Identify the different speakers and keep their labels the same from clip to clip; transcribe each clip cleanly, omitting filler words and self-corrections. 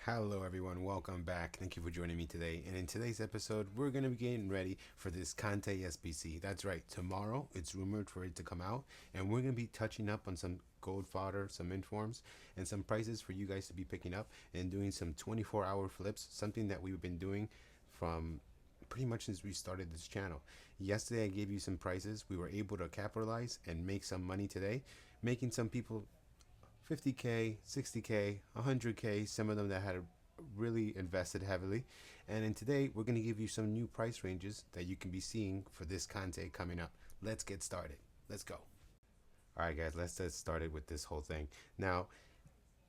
Speaker 1: Hello, everyone. Welcome back. Thank you for joining me today. And in today's episode, we're going to be getting ready for this Kante SBC. That's right. Tomorrow, it's rumored for it to come out, and we're going to be touching up on some gold fodder, some informs, and some prices for you guys to be picking up and doing some 24-hour flips, something that we've been doing from pretty much since we started this channel. Yesterday, I gave you some prices. We were able to capitalize and make some money today, making some people 50K, 60K, 100K, some of them that had really invested heavily. And in today, we're going to give you some new price ranges that you can be seeing for this Kante coming up. Let's get started. Let's go. All right, guys, let's get started with this whole thing. Now,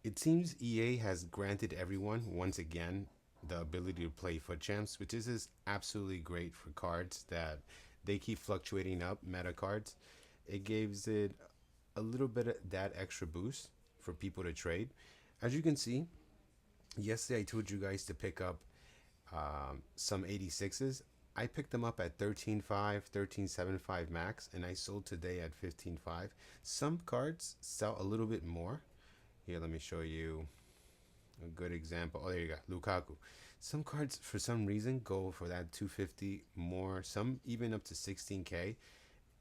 Speaker 1: it seems EA has granted everyone, once again, the ability to play FUT Champs, which is absolutely great for cards that they keep fluctuating up, meta cards. It gives it a little bit of that extra boost for people to trade. As you can see, yesterday I told you guys to pick up some 86s. I picked them up at 13.5, 13.75 max, and I sold today at 15.5. Some cards sell a little bit more. Here, let me show you a good example. Oh, there you go, Lukaku. Some cards, for some reason, go for that 250 more, some even up to 16K.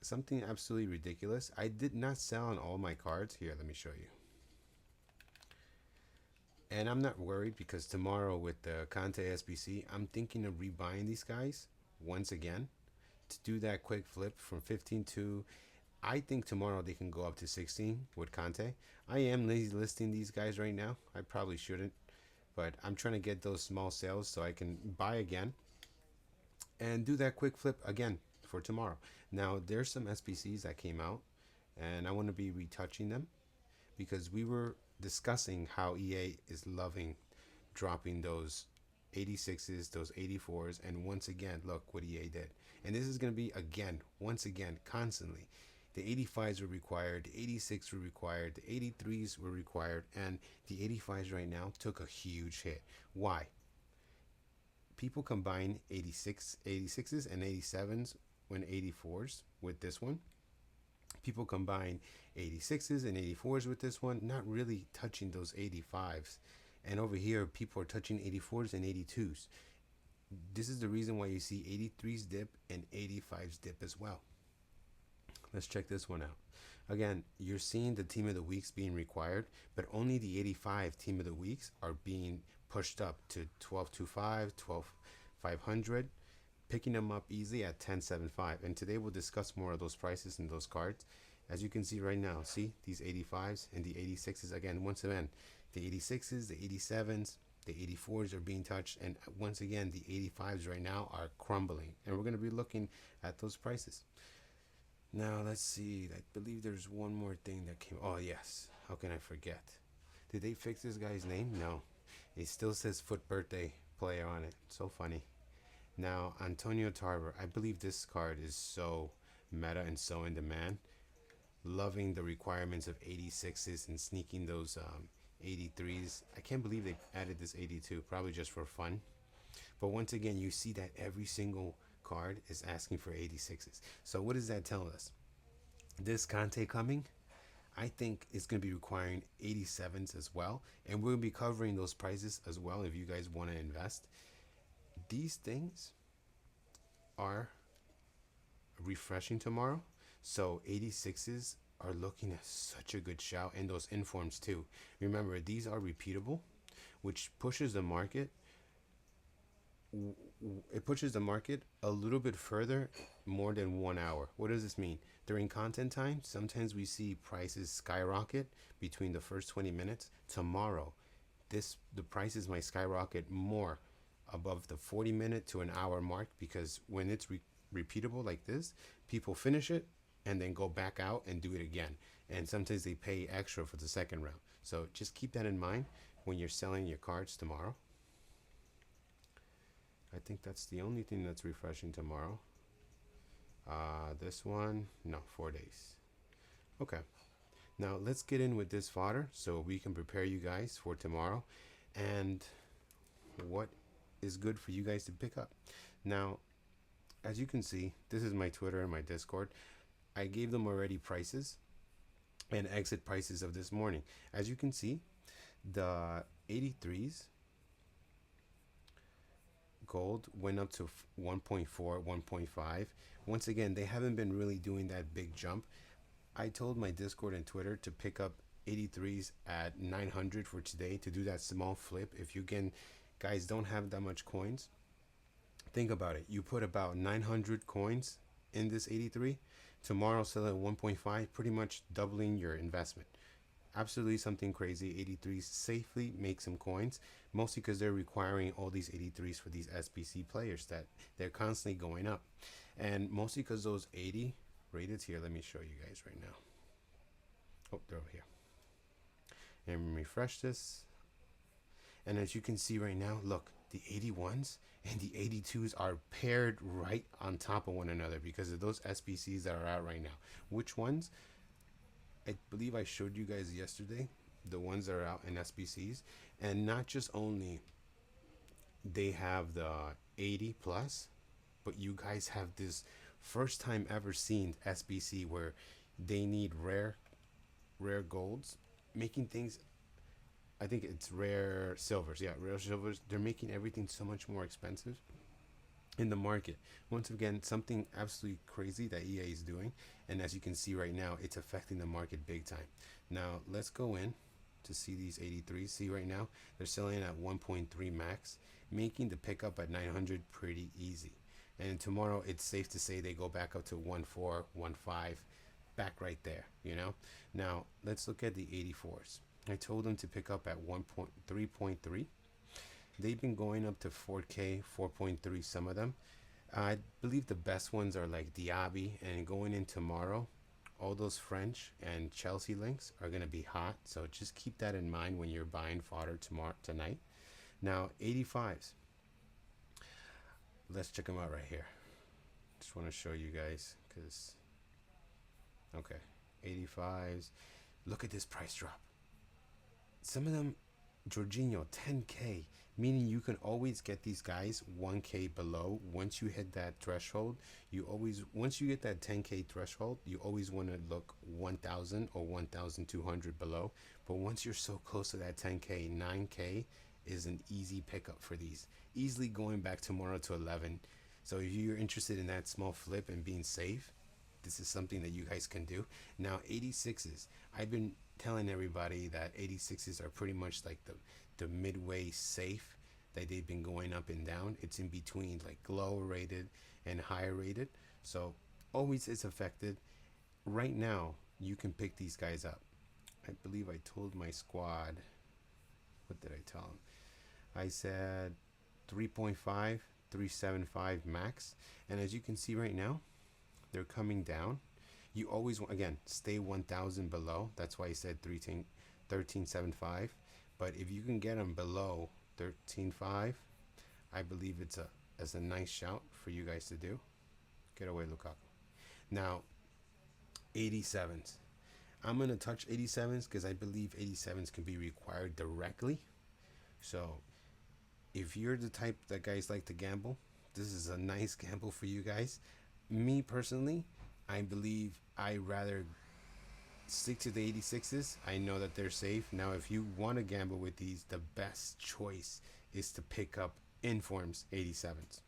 Speaker 1: Something absolutely ridiculous. I did not sell on all my cards. Here, let me show you. And I'm not worried because tomorrow with the Kante SBC, I'm thinking of rebuying these guys once again to do that quick flip from 15 to, I think tomorrow they can go up to 16 with Kante. I am lazy listing these guys right now. I probably shouldn't, but I'm trying to get those small sales so I can buy again and do that quick flip again for tomorrow. Now, there's some SBCs that came out, and I want to be retouching them because we were discussing how EA is loving dropping those 86s, those 84s, and once again, look what EA did. And this is going to be again, once again, constantly. The 85s were required, the 86s were required, the 83s were required, and the 85s right now took a huge hit. Why? People combine 86s and 87s when 84s with this one. People combine 86s and 84s with this one, not really touching those 85s. And over here, people are touching 84s and 82s. This is the reason why you see 83s dip and 85s dip as well. Let's check this one out. Again, you're seeing the team of the weeks being required, but only the 85 team of the weeks are being pushed up to 12.25, 12.500, picking them up easily at 10.75. And today we'll discuss more of those prices and those cards. As you can see right now, see these 85s and the 86s. Again, once again, the 86s, the 87s, the 84s are being touched, and once again, the 85s right now are crumbling. And we're going to be looking at those prices. Now, let's see. I believe there's one more thing that came. Oh, yes. How can I forget? Did they fix this guy's name? No. It still says FUT Birthday player on it. So funny. Now, Antonio Tarver. I believe this card is so meta and so in demand. Loving the requirements of 86s and sneaking those 83s. I can't believe they added this 82. Probably just for fun. But once again, you see that every single card is asking for 86s. So what is that telling us? This Kante coming, I think it's going to be requiring 87s as well. And we're going to be covering those prices as well if you guys want to invest. These things are refreshing tomorrow. So 86s are looking at such a good shout. And those informs too. Remember, these are repeatable, which pushes the market. It pushes the market a little bit further, more than 1 hour. What does this mean? During content time, sometimes we see prices skyrocket between the first 20 minutes. Tomorrow, the prices might skyrocket more above the 40-minute to an hour mark, because when it's repeatable like this, people finish it and then go back out and do it again. And sometimes they pay extra for the second round. So just keep that in mind when you're selling your cards tomorrow. I think that's the only thing that's refreshing tomorrow. This one, no, 4 days. Okay. Now let's get in with this fodder so we can prepare you guys for tomorrow and what is good for you guys to pick up. Now, as you can see, this is my Twitter and my Discord. I gave them already prices and exit prices of this morning. As you can see, the 83s gold went up to 1.4, 1.5. Once again, they haven't been really doing that big jump. I told my Discord and Twitter to pick up 83s at 900 for today to do that small flip. If you can, guys, don't have that much coins, think about it. You put about 900 coins in this 83. Tomorrow sell at 1.5, pretty much doubling your investment. Absolutely something crazy. 83s safely make some coins, mostly because they're requiring all these 83s for these SBC players that they're constantly going up, and mostly because those 80 rated here. Let me show you guys right now. Oh, they're over here. And refresh this, and as you can see right now, look, the 81s and the 82s are paired right on top of one another because of those SBCs that are out right now. Which ones? I believe I showed you guys yesterday the ones that are out in SBCs, and not just only they have the 80 plus, but you guys have this first time ever seen SBC where they need rare golds, making things, I think it's rare silvers. Yeah, rare silvers. They're making everything so much more expensive in the market. Once again, something absolutely crazy that EA is doing, and as you can see right now, it's affecting the market big time. Now let's go in to see these 83s. See right now they're selling at 1.3 max, making the pickup at 900 pretty easy. And tomorrow it's safe to say they go back up to 1.4, 1.5, back right there, you know. Now let's look at the 84s. I told them to pick up at 3.3. They've been going up to 4K, 4.3, some of them. I believe the best ones are like Diaby, and going in tomorrow, all those French and Chelsea links are going to be hot. So just keep that in mind when you're buying fodder tonight. Now, 85s. Let's check them out right here. Just want to show you guys because, okay, 85s. Look at this price drop. Some of them, Jorginho, 10K, meaning you can always get these guys 1K below. Once you hit that threshold, once you get that 10K threshold, you always want to look 1,000 or 1,200 below. But once you're so close to that 10K, 9K is an easy pickup for these. Easily going back tomorrow to 11. So if you're interested in that small flip and being safe, this is something that you guys can do. Now, 86s. I've been telling everybody that 86s are pretty much like the midway safe, that they've been going up and down. It's in between like lower rated and higher rated. So always is affected. Right now, you can pick these guys up. I believe I told my squad, what did I tell them? I said 3.5, 375 max. And as you can see right now, they're coming down. You always want, again, stay 1,000 below. That's why I said 13.75. But if you can get them below 13.5, I believe it's a nice shout for you guys to do. Get away, Lukaku. Now, 87s. I'm going to touch 87s because I believe 87s can be required directly. So if you're the type that guys like to gamble, this is a nice gamble for you guys. Me personally, I believe I rather stick to the 86s. I know that they're safe. Now, if you want to gamble with these, the best choice is to pick up Informs 87s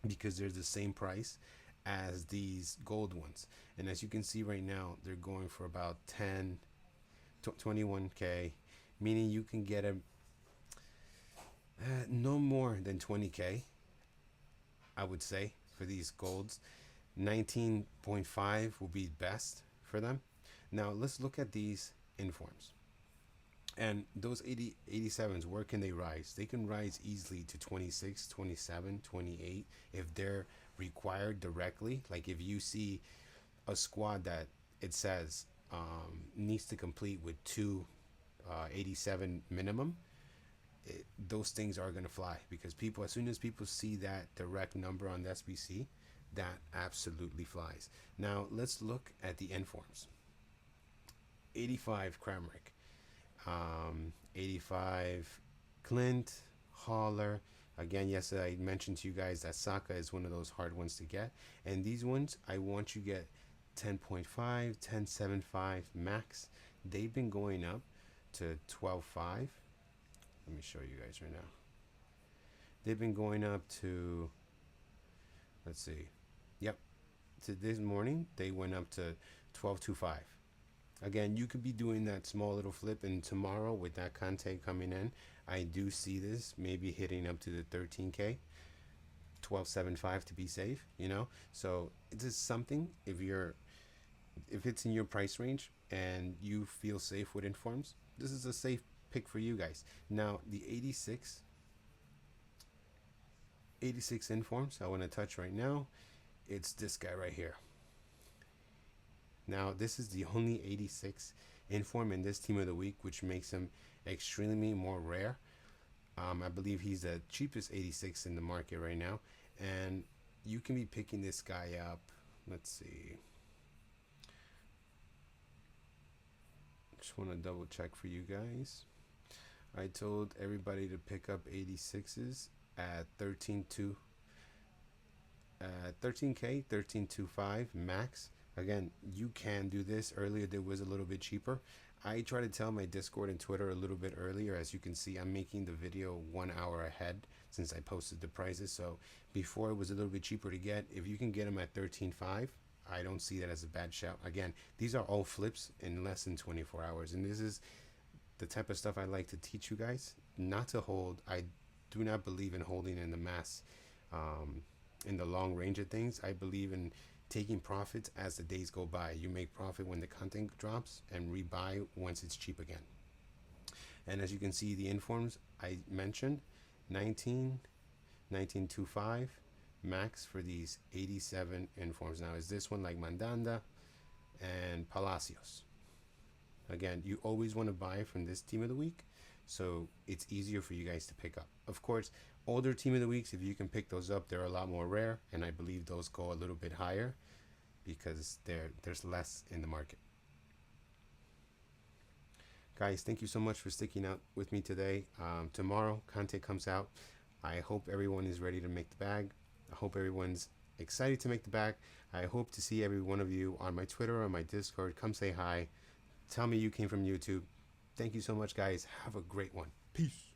Speaker 1: because they're the same price as these gold ones. And as you can see right now, they're going for about 21K, meaning you can get them no more than 20K, I would say, for these golds. 19.5 will be best for them. Now let's look at these Informs. And those 87s, where can they rise? They can rise easily to 26, 27, 28 if they're required directly. Like if you see a squad that it says needs to complete with 87 minimum, those things are going to fly because people, as soon as people see that direct number on the SBC, that absolutely flies. Now let's look at the Informs. 85 Kramrick, 85 Clint, Haller. Again, yesterday I mentioned to you guys that Saka is one of those hard ones to get, and these ones I want you to get 10.5, 10.75 max. They've been going up to 12.5. Let me show you guys right now. They've been going up to, let's see, yep, to this morning they went up to 12.25. Again, you could be doing that small little flip, and tomorrow with that Kante coming in, I do see this maybe hitting up to the 13K, 12.75 to be safe, you know? So it is something, if it's in your price range and you feel safe with informs, this is a safe pick for you guys. Now, the 86 informs I want to touch right now, it's this guy right here. Now, this is the only 86 inform in this team of the week, which makes him extremely more rare. I believe he's the cheapest 86 in the market right now, and you can be picking this guy up. Let's see. Just want to double check for you guys. I told everybody to pick up 86s at 13.2, 13K, 13.25 max. Again, you can do this. Earlier there was a little bit cheaper. I try to tell my Discord and Twitter a little bit earlier. As you can see, I'm making the video 1 hour ahead since I posted the prices. So before it was a little bit cheaper to get. If you can get them at 13.5, I don't see that as a bad shout. Again, these are all flips in less than 24 hours. And this is the type of stuff I like to teach you guys. Not to hold. I do not believe in holding in the mass, in the long range of things. I believe in taking profits as the days go by. You make profit when the content drops and rebuy once it's cheap again. And as you can see, the informs I mentioned, 19, 19.25 max for these 87 informs. Now, is this one like Mandanda and Palacios? Again, you always want to buy from this team of the week, so it's easier for you guys to pick up. Of course, older team of the weeks, if you can pick those up, they're a lot more rare, and I believe those go a little bit higher because there's less in the market. Guys, thank you so much for sticking out with me today. Tomorrow, Kante comes out. I hope everyone is ready to make the bag. I hope everyone's excited to make the bag. I hope to see every one of you on my Twitter or on my Discord. Come say hi. Tell me you came from YouTube. Thank you so much, guys. Have a great one. Peace.